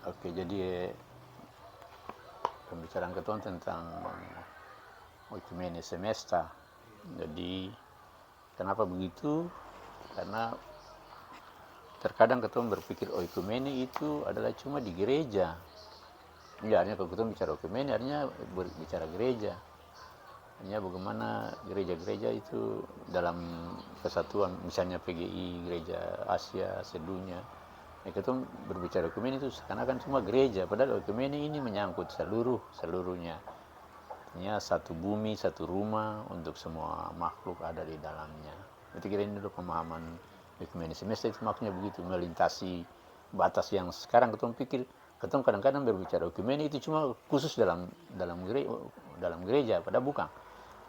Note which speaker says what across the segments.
Speaker 1: Oke, jadi pembicaraan ketua tentang oikumene semesta. Jadi kenapa begitu? Karena terkadang ketua berpikir oikumene itu adalah cuma di gereja. Ya, artinya kalau ketua bicara oikumene artinya berbicara gereja. Artinya bagaimana gereja-gereja itu dalam kesatuan, misalnya PGI, Gereja Asia, sedunia. Ketua berbicara oikumene itu seakan-akan cuma gereja, padahal oikumene ini menyangkut seluruhnya. Artinya satu bumi, satu rumah untuk semua makhluk ada di dalamnya. Berarti kira ini dulu pemahaman oikumene semesta itu maksudnya begitu, melintasi batas yang sekarang ketua pikir, ketua kadang-kadang berbicara oikumene itu cuma khusus dalam gereja, padahal bukan.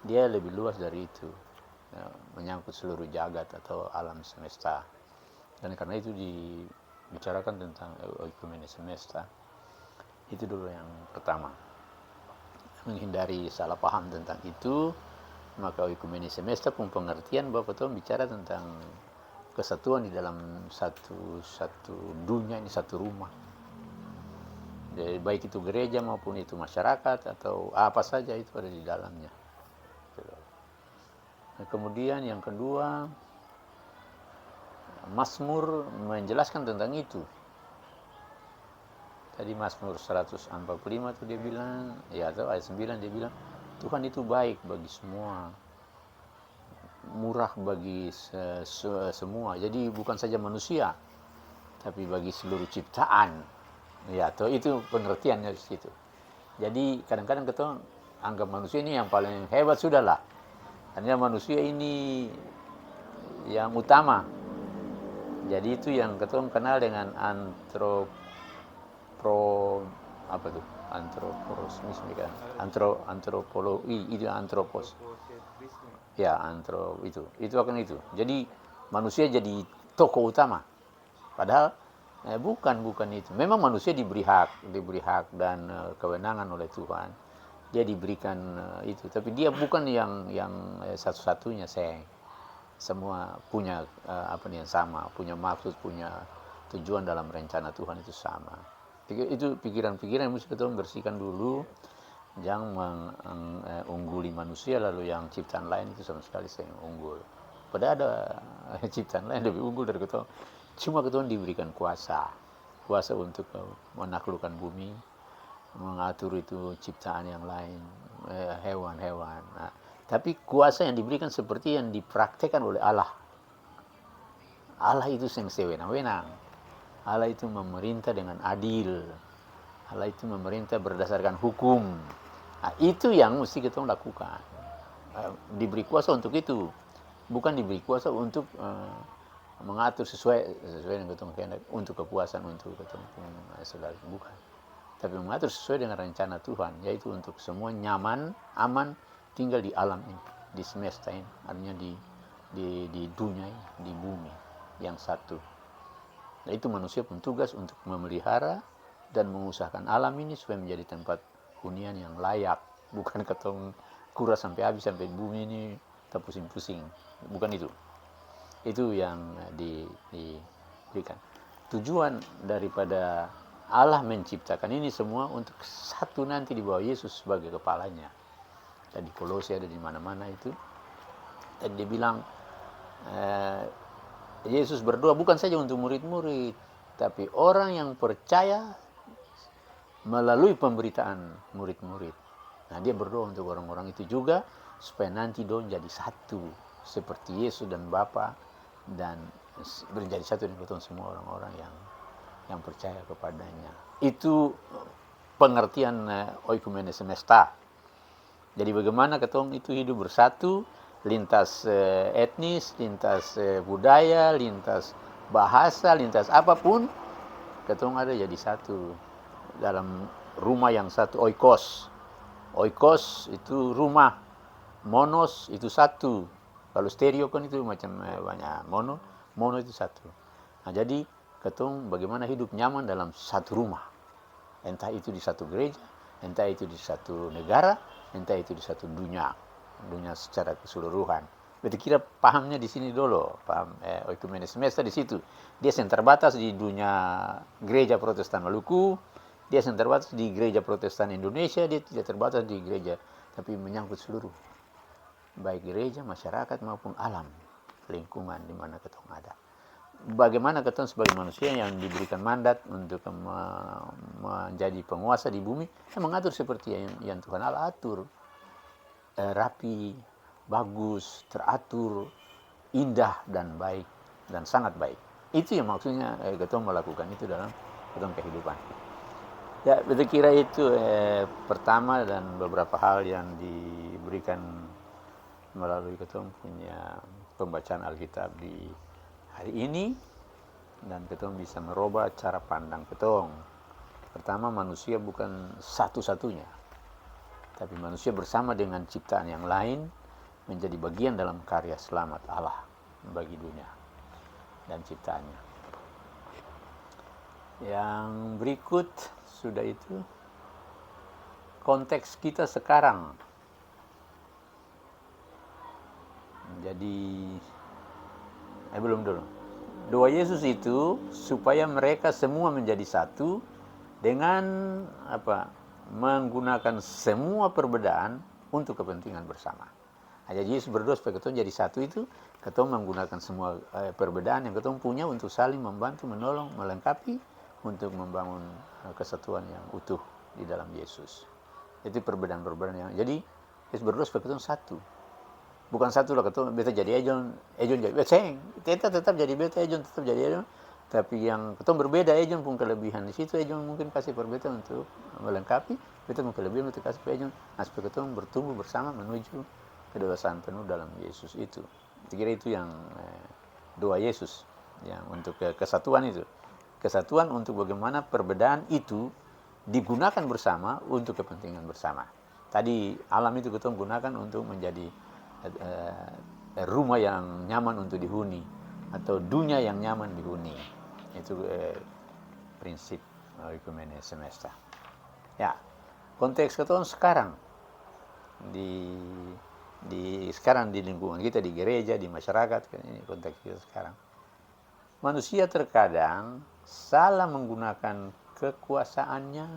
Speaker 1: Dia lebih luas dari itu, menyangkut seluruh jagat atau alam semesta. Dan karena itu dibicarakan tentang oikumene semesta. Itu dulu yang pertama. Menghindari salah paham tentang itu, maka oikumene semesta pun pengertian bahwa kita bicara tentang kesatuan di dalam satu dunia, ini satu rumah. Jadi baik itu gereja maupun itu masyarakat atau apa saja itu ada di dalamnya. Nah, kemudian yang kedua, Mazmur menjelaskan tentang itu. Tadi Mazmur 145 itu dia bilang, ya atau ayat 9 dia bilang, Tuhan itu baik bagi semua, murah bagi semua. Jadi bukan saja manusia, tapi bagi seluruh ciptaan. Ya, atau itu pengertiannya di situ. Jadi kadang-kadang kita anggap manusia ini yang paling hebat sudahlah. Hanya manusia ini yang utama. Jadi itu yang kita kenal dengan antropologi kan, antropologi itu antropos. Ya, itu akan itu. Jadi manusia jadi tokoh utama. Padahal bukan itu. Memang manusia diberi hak dan kewenangan oleh Tuhan. Dia diberikan itu, tapi dia bukan yang satu-satunya, sayang. Semua punya yang sama, punya maksud, punya tujuan dalam rencana Tuhan itu sama. Itu pikiran-pikiran yang mesti kita bersihkan dulu, jangan mengungguli manusia lalu yang ciptaan lain itu sama sekali saya unggul. Padahal ada ciptaan lain lebih unggul dari kita. Cuma kita diberikan kuasa untuk menaklukkan bumi, mengatur itu ciptaan yang lain, hewan-hewan. Nah, tapi kuasa yang diberikan seperti yang dipraktekkan oleh Allah. Allah itu yang sewenang-wenang. Allah itu memerintah dengan adil. Allah itu memerintah berdasarkan hukum. Nah, itu yang mesti kita lakukan. Diberi kuasa untuk itu. Bukan diberi kuasa untuk mengatur sesuai dengan kehendak, untuk kepuasan, untuk segala, bukan. Tapi mengatur sesuai dengan rencana Tuhan, yaitu untuk semua nyaman, aman, tinggal di alam ini, di semesta ini, artinya di dunia ini, di bumi yang satu. Nah, itu manusia pun tugas untuk memelihara dan mengusahakan alam ini supaya menjadi tempat hunian yang layak, bukan ketong kuras sampai habis, sampai bumi ini terpusing-pusing, bukan itu. Itu yang diberikan. Tujuan daripada Allah menciptakan ini semua untuk satu nanti di bawah Yesus sebagai kepalanya. Dan di Kolose ada di mana-mana itu. Dan dia bilang Yesus berdoa bukan saja untuk murid-murid, tapi orang yang percaya melalui pemberitaan murid-murid. Nah, dia berdoa untuk orang-orang itu juga supaya nanti dong jadi satu seperti Yesus dan Bapa, dan menjadi satu dengan semua orang-orang yang percaya kepadanya. Itu pengertian oikumene semesta. Jadi bagaimana ketong itu hidup bersatu, lintas etnis, lintas budaya, lintas bahasa, lintas apapun, ketong ada jadi satu dalam rumah yang satu, oikos. Oikos itu rumah, monos itu satu. Kalau stereo kan itu macam banyak, mono itu satu. Nah, jadi ketong bagaimana hidup nyaman dalam satu rumah. Entah itu di satu gereja, entah itu di satu negara, entah itu di satu dunia secara keseluruhan. Berarti kira pahamnya di sini dulu, paham oikumene semesta di situ. Dia yang terbatas di dunia gereja Protestan Maluku, dia yang terbatas di gereja Protestan Indonesia, dia tidak terbatas di gereja, tapi menyangkut seluruh, baik gereja, masyarakat maupun alam, lingkungan di mana ketong ada. Bagaimana ketong sebagai manusia yang diberikan mandat untuk menjadi penguasa di bumi, mengatur seperti yang Tuhan Allah atur, rapi, bagus, teratur, indah dan baik dan sangat baik. Itu yang maksudnya ketong melakukan itu dalam ketong kehidupan. Ya, saya kira itu pertama dan beberapa hal yang diberikan melalui ketong punya pembacaan Alkitab di hari ini, dan ketong bisa merubah cara pandang ketong. Pertama, manusia bukan satu-satunya, tapi manusia bersama dengan ciptaan yang lain menjadi bagian dalam karya selamat Allah bagi dunia dan ciptaannya. Yang berikut sudah itu konteks kita sekarang. Jadi belum dulu. Doa Yesus itu supaya mereka semua menjadi satu dengan menggunakan semua perbedaan untuk kepentingan bersama. Jadi Yesus berdoa supaya ketong jadi satu itu, ketong menggunakan semua perbedaan yang ketong punya untuk saling membantu, menolong, melengkapi untuk membangun kesatuan yang utuh di dalam Yesus. Itu perbedaan-perbedaan yang jadi Yesus berdoa supaya ketong satu. Bukan satu lah, ketong beta jadi ejon jadi seng. Kita tetap jadi beta, ejon tetap jadi ejon. Tapi yang ketong berbeda, ejon pun kelebihan di situ, ejon mungkin kasih perbedaan untuk melengkapi, beta mungkin kelebihan untuk kasih ejon. Supaya ketong bertumbuh bersama menuju kedewasaan penuh dalam Yesus itu. Saya kira itu yang doa Yesus yang untuk kesatuan itu. Kesatuan untuk bagaimana perbedaan itu digunakan bersama untuk kepentingan bersama. Tadi alam itu ketong gunakan untuk menjadi rumah yang nyaman untuk dihuni atau dunia yang nyaman dihuni. Itu prinsip oikumene semesta. Ya, konteks ketong sekarang sekarang di lingkungan kita, di gereja, di masyarakat, ini konteks kita sekarang. Manusia terkadang salah menggunakan kekuasaannya.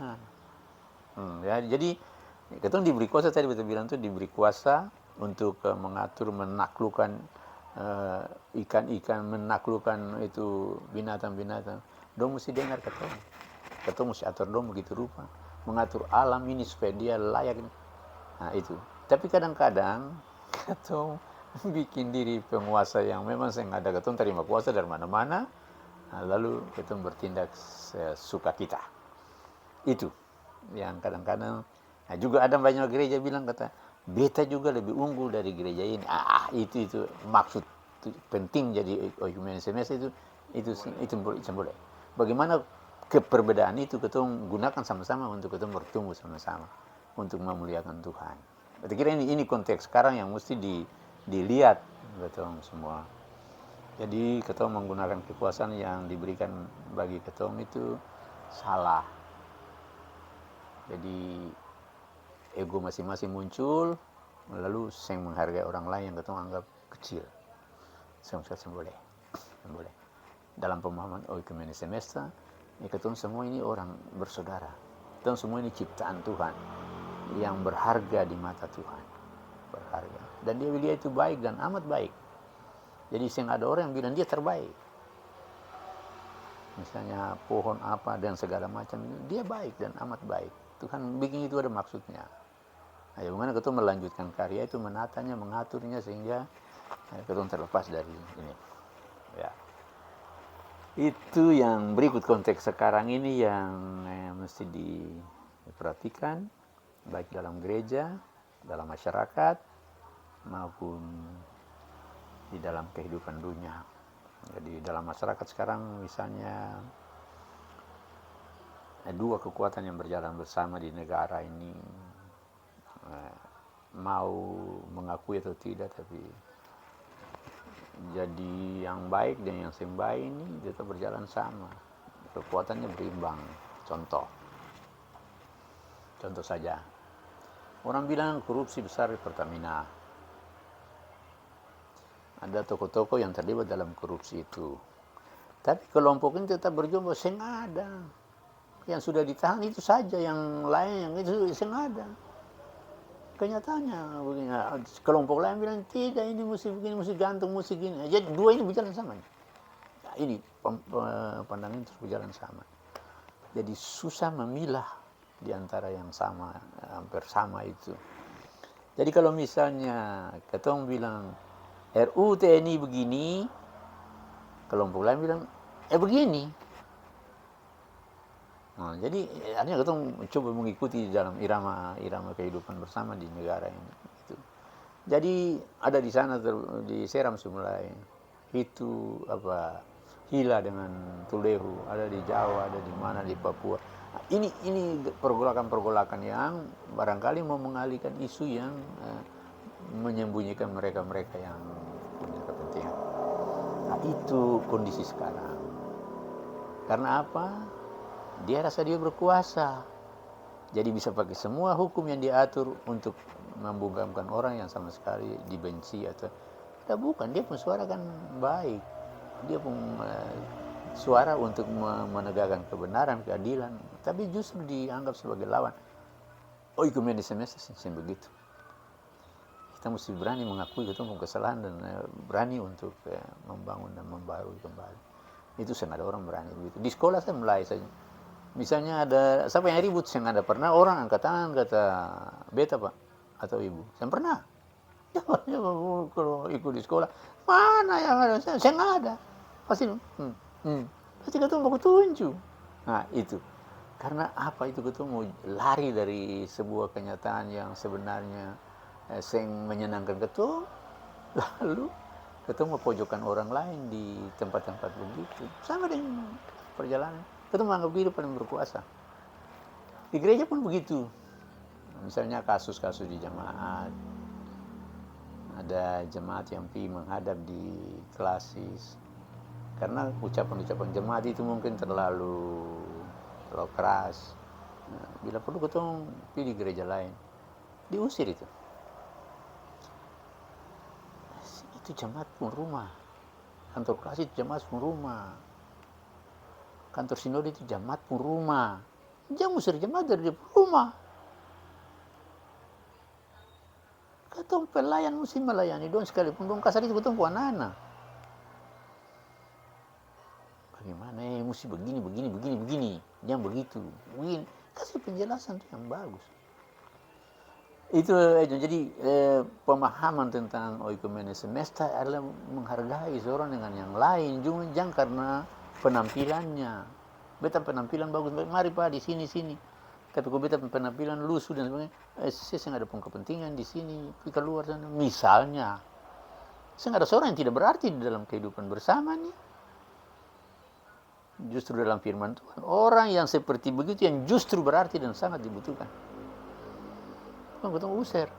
Speaker 1: Ya, jadi ketong diberi kuasa, tadi betul bilang tuh diberi kuasa untuk mengatur, menaklukkan ikan-ikan, menaklukkan itu binatang-binatang. Dong mesti dengar ketong. Ketong mesti atur dong begitu rupa, mengatur alam ini supaya dia layak. Nah itu. Tapi kadang-kadang ketong bikin diri penguasa yang memang saya nggak ada, ketong terima kuasa dari mana-mana, lalu ketong bertindak sesuka kita. Itu yang kadang-kadang juga ada banyak gereja bilang kata beta juga lebih unggul dari gereja ini. Itu maksud penting jadi oikumene semesta itu boleh. Bagaimana keperbedaan itu ketong gunakan sama-sama untuk ketong bertumbuh sama-sama untuk memuliakan Tuhan. Saya kira ini konteks sekarang yang mesti dilihat ketong semua. Jadi ketong menggunakan kekuasaan yang diberikan bagi ketong itu salah. Jadi ego masing-masing muncul, lalu seng menghargai orang lain yang ketong anggap kecil. Semua boleh. Dalam pemahaman oikumene semesta, ketong semua ini orang bersaudara. Ketong semua ini ciptaan Tuhan yang berharga di mata Tuhan. Berharga. Dan dia itu baik dan amat baik. Jadi seng ada orang yang bilang dia terbaik. Misalnya pohon apa dan segala macam, dia baik dan amat baik. Tuhan bikin itu ada maksudnya. Bagaimana ketong melanjutkan karya itu, menatanya, mengaturnya sehingga ketong terlepas dari ini. Ya. Itu yang berikut konteks sekarang ini yang mesti diperhatikan baik dalam gereja, dalam masyarakat maupun di dalam kehidupan dunia. Jadi dalam masyarakat sekarang misalnya dua kekuatan yang berjalan bersama di negara ini, mau mengakui atau tidak, tapi jadi yang baik dan yang sing baik ini tetap berjalan sama, kekuatannya berimbang. Contoh saja, orang bilang korupsi besar di Pertamina, ada tokoh-tokoh yang terlibat dalam korupsi itu. Tapi kelompok ini tetap berjuang bahwa ada. Yang sudah ditahan itu saja, yang lain yang itu ada. Kenyataannya begini, kelompok lain bilang tidak, ini mesti begini, mesti gantung, mesti gini. Jadi dua ini berjalan sama. Nah, ini pandangan terus berjalan sama. Jadi susah memilah di antara yang sama, hampir sama itu. Jadi kalau misalnya ketong bilang RUU TNI begini, kelompok lain bilang begini. Nah, jadi artinya kita coba mengikuti dalam irama kehidupan bersama di negara ini. Gitu. Jadi ada di sana di Seram Sumulai itu Hila dengan Tulehu, ada di Jawa, ada di mana di Papua. Nah, ini pergolakan-pergolakan yang barangkali mau mengalihkan isu yang menyembunyikan mereka-mereka yang punya kepentingan. Nah, itu kondisi sekarang. Karena apa? Dia rasa dia berkuasa. Jadi bisa pakai semua hukum yang diatur untuk membungkamkan orang yang sama sekali dibenci atau bukan, dia pun suara kan baik. Dia pun suara untuk menegakkan kebenaran, keadilan, tapi justru dianggap sebagai lawan. Ekumenisme semacam begitu. Kita mesti berani mengakui kesalahan dan berani untuk membangun dan membarui kembali. Itu sengaja orang berani begitu. Di sekolah saya mulai saja. Misalnya ada siapa yang ribut, saya ada pernah orang angkat tangan kata beta pak atau ibu, saya pernah. Kalau ikut di sekolah mana yang ada, saya nggak ada. Pasti pasti ketemu aku tunjuk. Nah itu karena apa, itu ketemu lari dari sebuah kenyataan yang sebenarnya yang menyenangkan ketemu, lalu ketemu pojokan orang lain di tempat-tempat begitu, sama dengan perjalanan. Kita menganggap diri paling berkuasa. Di gereja pun begitu. Misalnya kasus-kasus di jemaat. Ada jemaat yang pergi menghadap di klasis. Karena ucapan-ucapan jemaat itu mungkin terlalu keras. Nah, bila perlu ketemu pergi di gereja lain. Diusir itu. Itu jemaat pun rumah. Kantor klasis jemaat pun rumah. Kantor sinode itu jemaat pun rumah. Jangan usir jemaat dari rumah. Ketemu pelayan mesti melayani dong, sekalipun dong kasar itu ketemu anak-anak. Bagaimana mesti begini. Jangan begitu. Begini. Kasih penjelasan yang bagus. Itu jadi pemahaman tentang oikumene semesta adalah menghargai seorang dengan yang lain. Jangan karena penampilannya. Beta penampilan bagus, mari pak di sini. Tapi kalau beta penampilan lusuh dan sebagainya, saya nggak ada kepentingan di sini, pergi keluar sana. Misalnya, saya nggak ada seorang yang tidak berarti di dalam kehidupan bersama nih. Justru dalam firman Tuhan, orang yang seperti begitu yang justru berarti dan sangat dibutuhkan. Ketemu usir.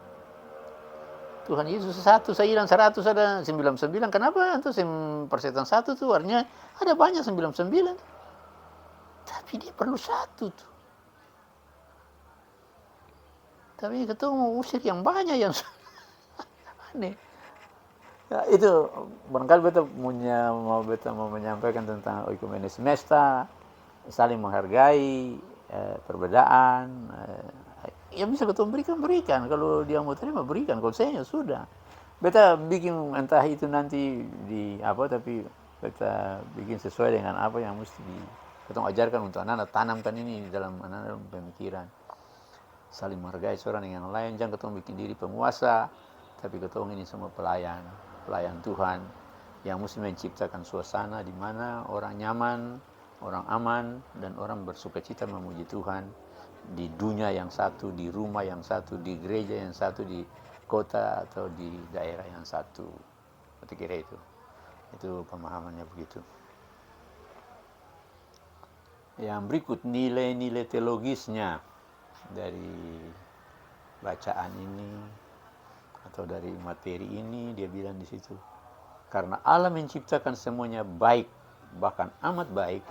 Speaker 1: Tuhan Yesus satu, saya hilang 100, ada 99. Kenapa? Itu persetan satu tuh, artinya ada banyak 99. Tapi dia perlu satu tuh. Tapi ketemu usir yang banyak yang aneh. Ya, itu barangkali beta mau menyampaikan tentang oikumene semesta, saling menghargai perbedaan. Yang bisa ketemu berikan. Kalau dia mau terima berikan. Kalau saya ya sudah. Beta bikin entah itu nanti di apa, tapi beta bikin sesuai dengan apa yang mesti ketemu ajarkan untuk anak-anak, tanamkan ini dalam anak-anak pemikiran. Saling menghargai seorang dengan yang lain. Jangan ketemu bikin diri penguasa, tapi ketemu ini semua pelayan Tuhan yang mesti menciptakan suasana di mana orang nyaman, orang aman, dan orang bersukacita memuji Tuhan di dunia yang satu, di rumah yang satu, di gereja yang satu, di kota atau di daerah yang satu. Saya kira itu pemahamannya begitu. Yang berikut nilai-nilai teologisnya dari bacaan ini atau dari materi ini, dia bilang di situ, karena Allah menciptakan semuanya baik, bahkan amat baik,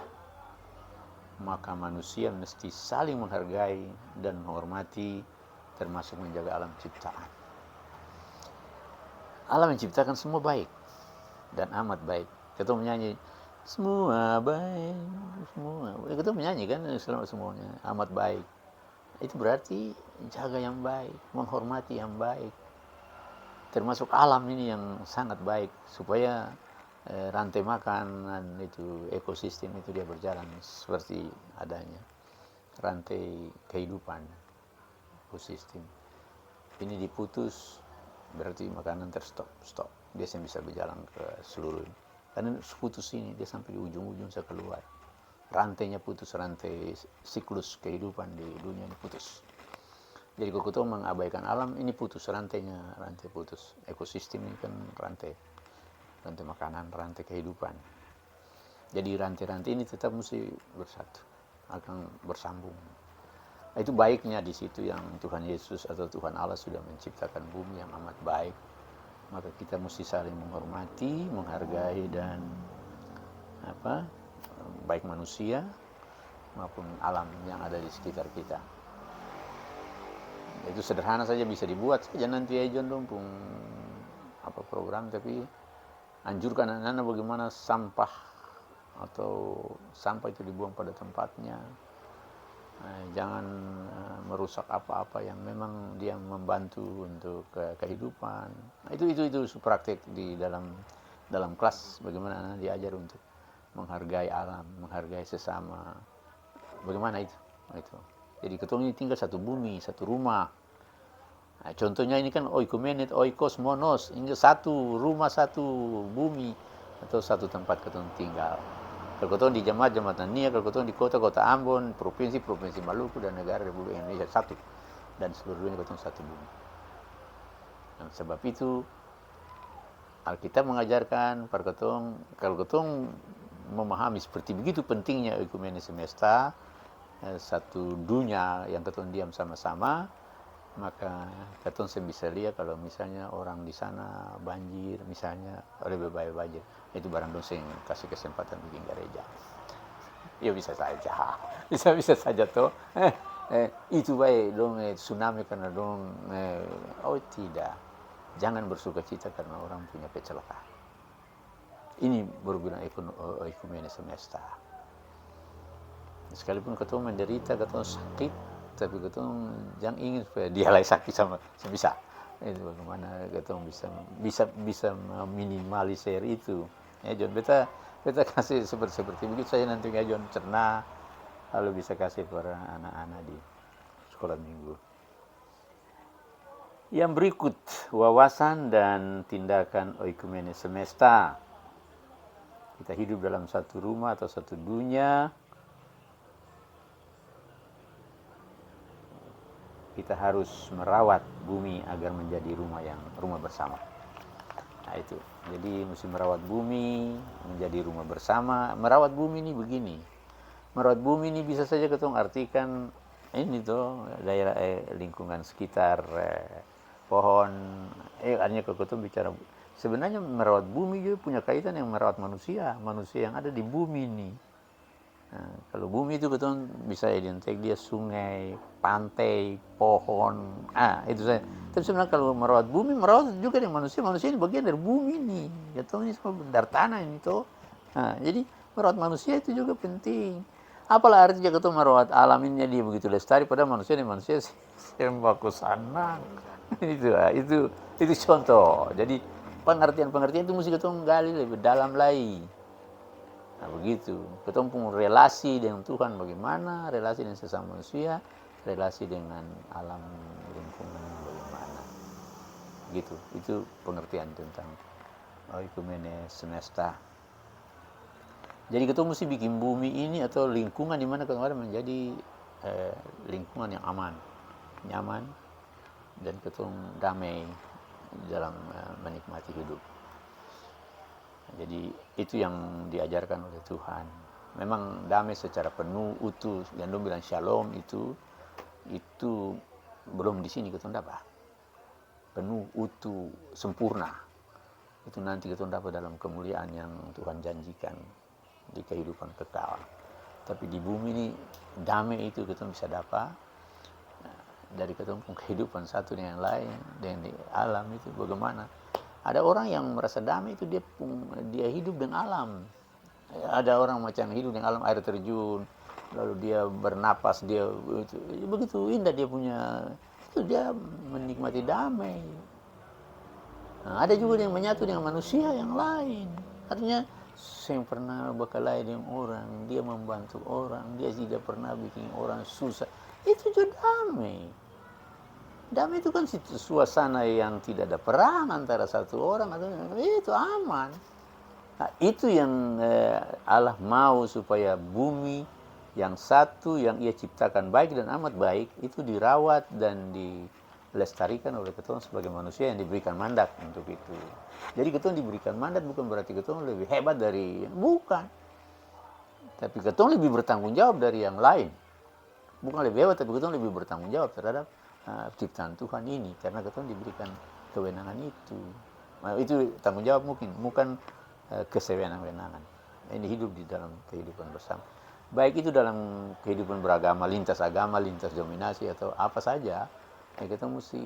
Speaker 1: maka manusia mesti saling menghargai dan menghormati, termasuk menjaga alam ciptaan. Allah menciptakan semua baik. dan amat baik. Kita menyanyi semua baik, semua. Kita menyanyi kan selama semuanya amat baik. Itu berarti jaga yang baik, menghormati yang baik. Termasuk alam ini yang sangat baik supaya rantai makanan itu ekosistem itu dia berjalan seperti adanya rantai kehidupan ekosistem. Ini diputus berarti makanan terstop, stop. Dia bisa berjalan ke seluruh. Karena putus ini dia sampai di ujung-ujung saya keluar. Rantainya putus, rantai siklus kehidupan di dunia ini putus. Jadi kalau kita mengabaikan alam ini putus rantainya, rantai putus. Ekosistem ini kan rantai makanan, rantai kehidupan. Jadi rantai-rantai ini tetap mesti bersatu, akan bersambung. Itu baiknya di situ yang Tuhan Yesus atau Tuhan Allah sudah menciptakan bumi yang amat baik. Maka kita mesti saling menghormati, menghargai dan baik manusia maupun alam yang ada di sekitar kita. Itu sederhana saja bisa dibuat saja nanti aja dong program, tapi anjurkan anak-anak bagaimana sampah itu dibuang pada tempatnya. Jangan merusak apa-apa yang memang dia membantu untuk kehidupan. Itu praktek di dalam kelas bagaimana anak diajar untuk menghargai alam, menghargai sesama. Bagaimana itu? Jadi ketemu ini tinggal satu bumi, satu rumah. Nah, contohnya ini kan oikomenet, oikos, monos. Ini satu rumah, satu bumi atau satu tempat ketemu tinggal. Kalau ketemu di jemaat Tania, kalau ketemu di kota Ambon, provinsi Maluku dan negara Republik Indonesia satu, dan seluruhnya ketemu satu bumi. Dan sebab itu Alkitab mengajarkan kalau ketemu memahami seperti begitu pentingnya oikumene semesta, satu dunia yang ketemu diam sama-sama, maka ketemu bisa lihat kalau misalnya orang di sana banjir, misalnya lebih baik banjir, itu barang dosen kasih kesempatan bikin gereja. Ya bisa saja toh. Itu baik dong tsunami karena dong tidak. Jangan bersuka cita karena orang punya kecelakaan. Ini baru bilang oikumene semesta. Sekalipun ketemu menderita, ketemu sakit, tapi ketemu jangan ingin supaya dia lagi sakit sama bisa. Itu bagaimana ketemu bisa meminimalisir itu. Ya John, beta kasih seperti begitu saya nanti ya John cerna, lalu bisa kasih kepada anak-anak di sekolah minggu. Yang berikut, wawasan dan tindakan oikumene semesta. Kita hidup dalam satu rumah atau satu dunia. Kita harus merawat bumi agar menjadi rumah bersama. Nah itu, jadi mesti merawat bumi menjadi rumah bersama. Merawat bumi ini begini. Merawat bumi ini bisa saja kita artikan ini tuh daerah lingkungan sekitar pohon. Artinya kalau kita bicara sebenarnya merawat bumi juga punya kaitan yang merawat manusia yang ada di bumi ini. Nah, kalau bumi itu betul bisa identik dia sungai, pantai, pohon, itu saja. Tapi sebenarnya kalau merawat bumi, merawat juga dengan manusia ini bagian dari bumi ini. Jatuh ini semua dari tanah ini tuh. Nah, jadi merawat manusia itu juga penting. Apalah artinya kita merawat alam ini dia begitu lestari, padahal manusia sembako sana. itu contoh. Jadi pengertian itu mesti kita gali lebih dalam lagi. Nah begitu, ketemu relasi dengan Tuhan bagaimana, relasi dengan sesama manusia, relasi dengan alam lingkungan bagaimana. Gitu, itu pengertian tentang oikumene semesta. Jadi kita mesti bikin bumi ini atau lingkungan di mana kita menjadi lingkungan yang aman, nyaman, dan kita damai dalam menikmati hidup. Jadi itu yang diajarkan oleh Tuhan. Memang damai secara penuh, utuh. Yang dong bilang shalom itu belum di sini kita dapat. Penuh, utuh, sempurna. Itu nanti kita dapat dalam kemuliaan yang Tuhan janjikan di kehidupan kekal. Tapi di bumi ini damai itu kita bisa dapat dari ketemu kehidupan satu dengan yang lain, dengan di alam itu bagaimana. Ada orang yang merasa damai itu dia hidup dengan alam. Ada orang macam hidup dengan alam, air terjun, lalu dia bernapas, dia itu, begitu indah dia punya, itu dia menikmati damai. Nah, ada juga yang menyatu dengan manusia yang lain. Artinya saya pernah berkelahi dengan orang, dia membantu orang, dia tidak pernah bikin orang susah. Itu juga damai. Damai itu kan suasana yang tidak ada perang antara satu orang atau itu aman. Nah, itu yang Allah mau supaya bumi yang satu yang ia ciptakan baik dan amat baik itu dirawat dan dilestarikan oleh kita sebagai manusia yang diberikan mandat untuk itu. Jadi kita diberikan mandat bukan berarti kita lebih hebat dari, bukan. Tapi kita lebih bertanggung jawab dari yang lain. Bukan lebih hebat, tapi kita lebih bertanggung jawab terhadap ciptaan Tuhan ini karena kita diberikan kewenangan itu. Nah, itu tanggung jawab mungkin, bukan kesewenang-wenangan. Ini hidup di dalam kehidupan bersama. Baik itu dalam kehidupan beragama, lintas dominasi atau apa saja, kita mesti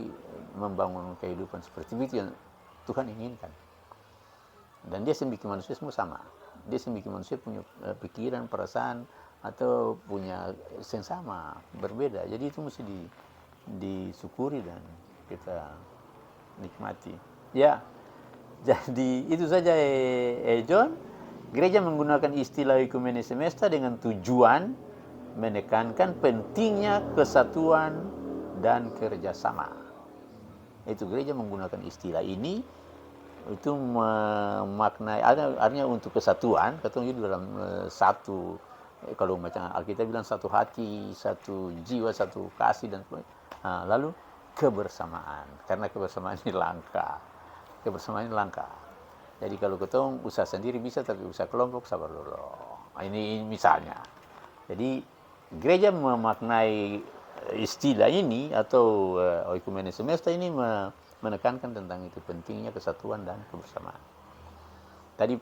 Speaker 1: membangun kehidupan seperti itu yang Tuhan inginkan. Dan dia bikin manusia semua sama. Dia bikin manusia punya pikiran, perasaan, atau punya sama, berbeda. Jadi itu mesti disyukuri dan kita nikmati. Ya, jadi itu saja John. Gereja menggunakan istilah Oikumene Semesta dengan tujuan menekankan pentingnya kesatuan dan kerjasama. Itu gereja menggunakan istilah ini itu memaknai, artinya untuk kesatuan, ketemu dalam satu, kalau macam Alkitab bilang satu hati, satu jiwa, satu kasih dan lalu kebersamaan, karena kebersamaan ini langka. Kebersamaan ini langka. Jadi kalau ketemu usaha sendiri bisa, tapi usaha kelompok sabar dulu. Nah, ini misalnya. Jadi gereja memaknai istilah ini atau Oikumene Semesta ini menekankan tentang itu pentingnya kesatuan dan kebersamaan. Tadi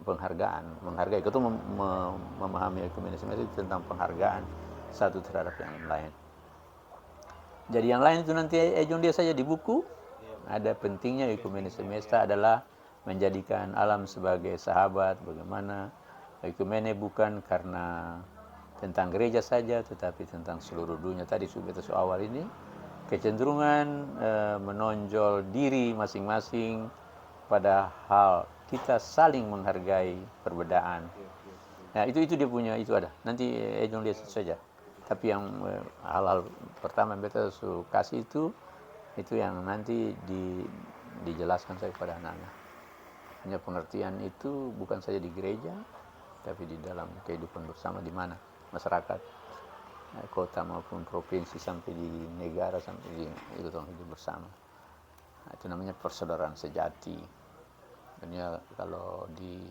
Speaker 1: menghargai. Kita memahami Oikumene Semesta itu tentang penghargaan satu terhadap yang lain. Jadi yang lain itu nanti John dia saja di buku. Ada pentingnya Oikumene Semesta adalah menjadikan alam sebagai sahabat. Bagaimana Oikumene bukan karena tentang gereja saja, tetapi tentang seluruh dunia. Tadi sudah awal ini kecenderungan menonjol diri masing-masing, padahal kita saling menghargai perbedaan. Nah, itu dia punya, itu ada. Nanti John lihat saja. Tapi yang hal-hal pertama yang kita kasih itu yang nanti dijelaskan saya kepada anak-anak. Hanya pengertian itu bukan saja di gereja, tapi di dalam kehidupan bersama di mana masyarakat, kota maupun provinsi sampai di negara, sampai di itu hidup bersama. Nah, itu namanya persaudaraan sejati. Dan ya kalau di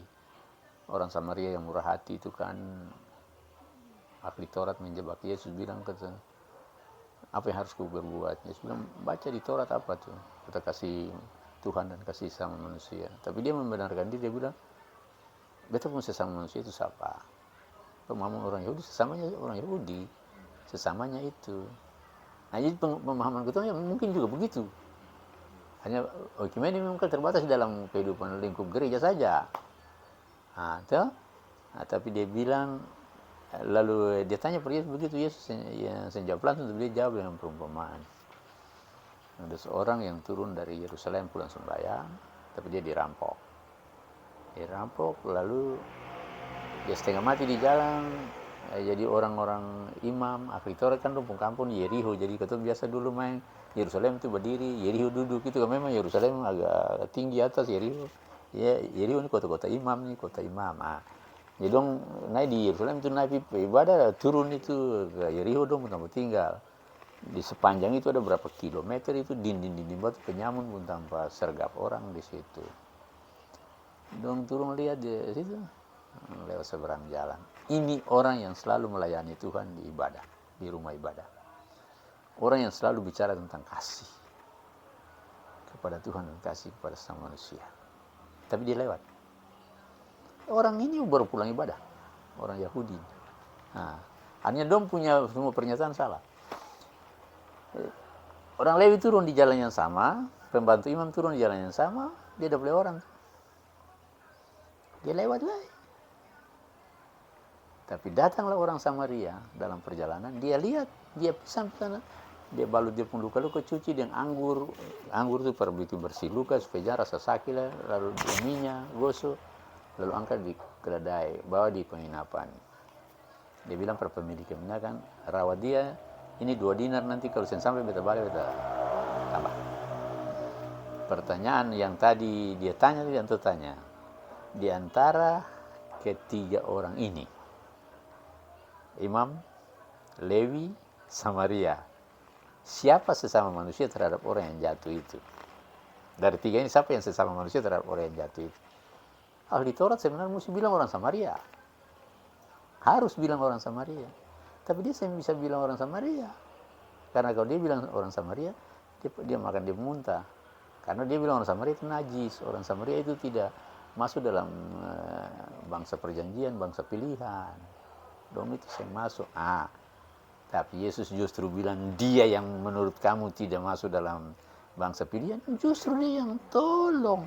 Speaker 1: orang Samaria yang murah hati itu kan ahli Taurat menjebak Yesus, bilang kata, apa yang harus ku berbuat? Yesus bilang, baca di Taurat apa tuh? Kita kasih Tuhan dan kasih sama manusia. Tapi dia membenarkan dia bilang, beta pun sesama manusia itu siapa? Pemahaman orang Yahudi, sesamanya orang Yahudi, sesamanya itu. Nah, jadi pemahaman kita ya mungkin juga begitu. Hanya Oikumene memang terbatas dalam kehidupan lingkup gereja saja. Tapi dia bilang, lalu dia tanya pada Yesus begitu, Yesus yang jawab langsung, dia jawab dengan perumpamaan. Ada seorang yang turun dari Yerusalem pulang sembahyang, tapi dia dirampok. Lalu dia setengah mati di jalan. Jadi orang-orang imam, ahli Taurat kan kampung Yeriho. Jadi kita biasa dulu main Yerusalem itu berdiri, Yeriho duduk. Itu kan memang Yerusalem agak tinggi atas Yeriho. Ya, Yeriho ini kota-kota imam nih, kota imam. Jadi dong naik di Yerusalem itu naik ibadah, turun itu ke Yeriho dong tempat tinggal. Di sepanjang itu ada berapa kilometer itu dinding-dinding batu penyamun pun tanpa sergap orang di situ. Dong turun lihat di situ lewat seberang jalan. Ini orang yang selalu melayani Tuhan di ibadah, di rumah ibadah. Orang yang selalu bicara tentang kasih kepada Tuhan dan kasih kepada sama manusia. Tapi dia lewat. Orang ini baru pulang ibadah, orang Yahudi. Hanya dong punya semua pernyataan salah. Orang Lewi turun di jalan yang sama, pembantu imam turun di jalan yang sama, dia udah boleh orang. Dia lewat lagi. Tapi datanglah orang Samaria dalam perjalanan, dia lihat, dia pesan sana, dia balut dia pun luka-luka, cuci dengan anggur. Anggur itu perlu bersih luka supaya jangan rasa sakit lah, lalu dia minyak, gosok, lalu angkat di keledai, bawa di penginapan. Dia bilang pada pemiliknya kan, rawat dia, ini 2 dinar nanti kalau saya sampai beta balik beta tambah. Pertanyaan yang tadi dia tanya, dia tanya, di antara ketiga orang ini, Imam, Lewi, Samaria, siapa sesama manusia terhadap orang yang jatuh itu? Dari 3 ini siapa yang sesama manusia terhadap orang yang jatuh itu? Ahli Taurat sebenarnya mesti bilang orang Samaria. Harus bilang orang Samaria. Tapi dia saya bisa bilang orang Samaria. Karena kalau dia bilang orang Samaria, dia makan, dia muntah. Karena dia bilang orang Samaria itu najis. Orang Samaria itu tidak masuk dalam bangsa perjanjian, bangsa pilihan. Dong itu saya masuk. Tapi Yesus justru bilang dia yang menurut kamu tidak masuk dalam bangsa pilihan, justru dia yang tolong.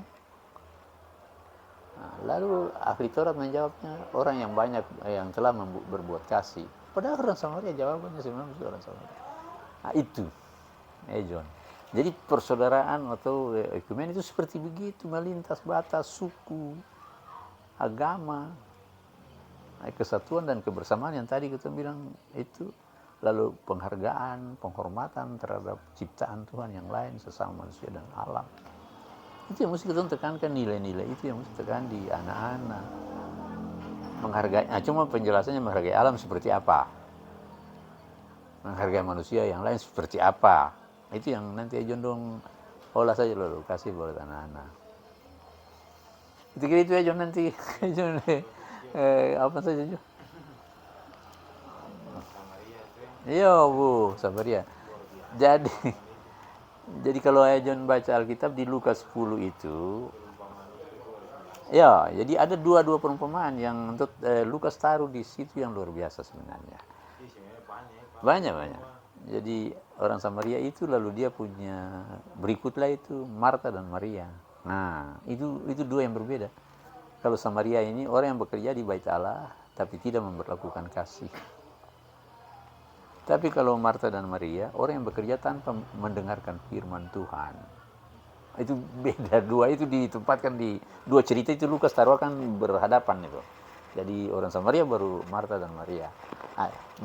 Speaker 1: Lalu ahli Taurat menjawabnya, orang yang banyak yang telah berbuat kasih. Padahal orang Samaria jawabannya sebenarnya orang Samaria. Itu, John. Jadi persaudaraan atau ekumen itu seperti begitu, melintas batas suku, agama, kesatuan dan kebersamaan yang tadi kita bilang itu. Lalu penghargaan, penghormatan terhadap ciptaan Tuhan yang lain, sesama manusia dan alam. Itu yang mesti kita tekankan, nilai-nilai itu yang mesti tekan di anak-anak. Menghargai, cuma penjelasannya menghargai alam seperti apa, menghargai manusia yang lain seperti apa. Itu yang nanti John olah saja lalu kasih buat anak-anak. Itu kira itu John nanti John apa saja John? Iya Bu, Samaria. Jadi kalau John baca Alkitab di Lukas 10 itu, ya, jadi ada dua perumpamaan yang untuk Lukas taruh di situ yang luar biasa sebenarnya. Banyak. Jadi orang Samaria itu lalu dia punya berikutlah itu Marta dan Maria. Nah, itu 2 yang berbeda. Kalau Samaria ini orang yang bekerja di Bait Allah tapi tidak memperlakukan kasih. Tapi kalau Marta dan Maria, orang yang bekerja tanpa mendengarkan firman Tuhan. Itu beda, 2 itu ditempatkan di 2 cerita itu Lukas taruhkan berhadapan itu. Jadi orang Samaria baru Marta dan Maria.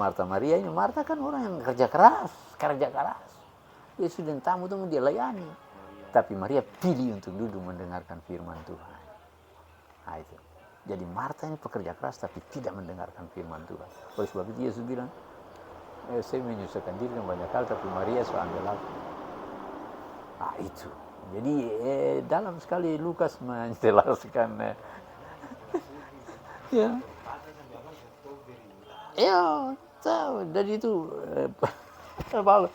Speaker 1: Marta Maria ini, Marta kan orang yang kerja keras. Dia sudah tamu itu dia layani. Tapi Maria pilih untuk duduk mendengarkan firman Tuhan. Itu. Jadi Marta ini pekerja keras tapi tidak mendengarkan firman Tuhan. Oleh sebab itu Yesus bilang, saya menyusahkan diri dengan banyak hal, tapi Maria so ambil aku. Itu. Jadi dalam sekali Lukas menjelaskan. Ya, tahu. Dari itu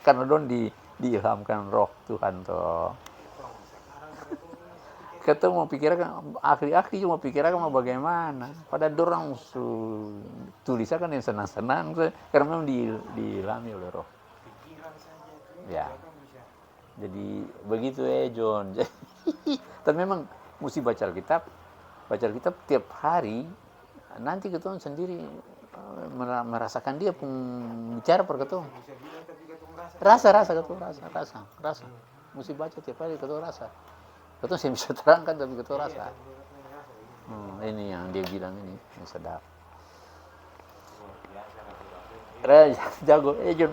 Speaker 1: karena don diilhamkan Roh Tuhan toh. Kita mau pikirkan, akhir-akhir cuma pikirkan mau bagaimana. Pada dorang tulisakan yang senang-senang, karena memang diilhami oleh Roh. Ya, jadi begitu John. Tapi memang mesti baca Alkitab tiap hari. Nanti ketemu sendiri merasakan dia pun bicara perketemu. Rasa. Mesti baca tiap hari ketemu rasa. Betul saya bisa terangkan tapi ketua rasa. Ini yang dia bilang ini yang sedap. Jago, John,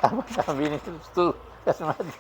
Speaker 1: apa kami ini tuh kasih mati.